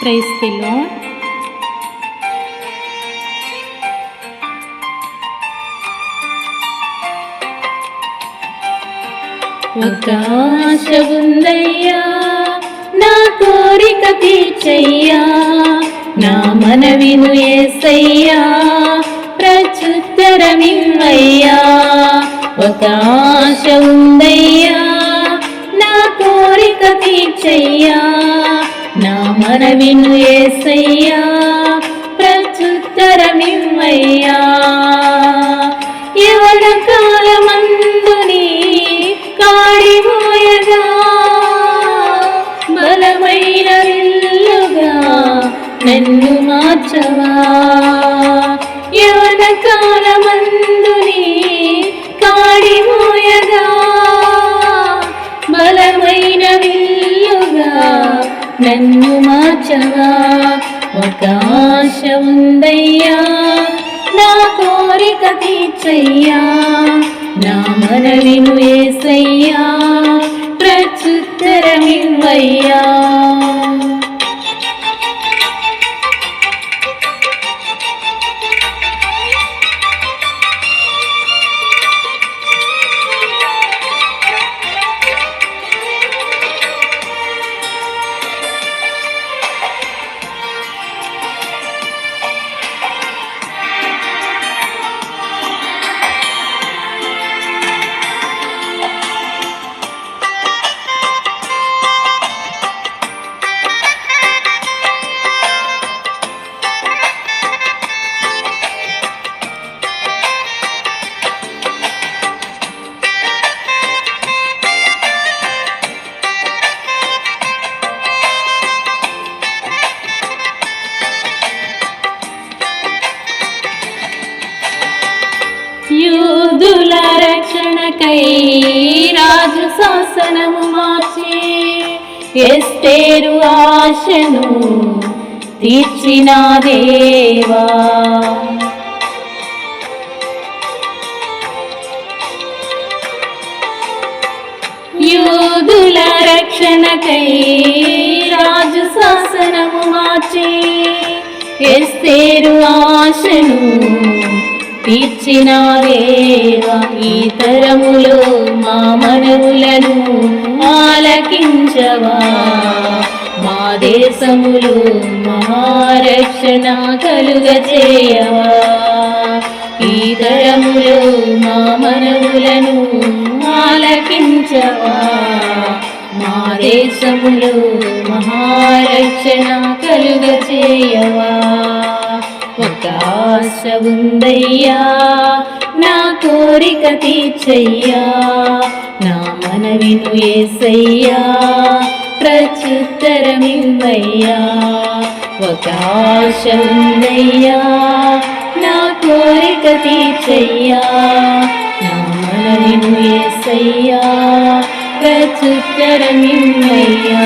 Praise the lord. ఒక ఆశ ఉందయ్యా, నా కోరిక తీర్చయ్యా, నా మనవిను యేసయ్యా, ప్రత్యుత్తరమివ్వయ్యా. ఒక ఆశ ఉందయ్యా, నా కోరిక తీర్చయ్యా, నా మనవిను యేసయ్యా, ప్రత్యుత్తరమివ్వయ్యా. యవన కాలమందుని కాడిమోయగా, బలమైన విల్లుగా నన్ను మార్చవా. యవన కాలమందుని కాడిమోయగా, బలమైన విల్లుగా నన్ను మార్చవా. ఒక ఆశ ఉందయ్యా, నా కోరిక తీర్చయ్యా, నా మనవిను యేసయ్యా, ప్రత్యుత్తరమివ్వయ్యా. యూదుల రక్షణకై రాజు శాసనము మార్చి, ఎస్తేరు ఆశను తీర్చిన దేవా. యూదుల రక్షణకై రాజు శాసనము మార్చి, ఎస్తేరు ఆశను తీర్చిన దేవా. ఈ తరములో మా మనవులను ఆలకించవా, మా దేశములో మహారక్షణ కలుగజేయవా. ఈ తరములో మా మనవులను ఆలకించవా, మా దేశములో మహారక్షణ కలుగజేయవా. ఒక ఆశ ఉందయ్యా, నా కోరిక తీర్చయ్యా, నా మనవిను యేసయ్యా, ప్రత్యుత్తరమివ్వయ్యా. ఒక ఆశ ఉందయ్యా, నా కోరిక తీర్చయ్యా, నా మనవిను యేసయ్యా, ప్రత్యుత్తరమివ్వయ్యా.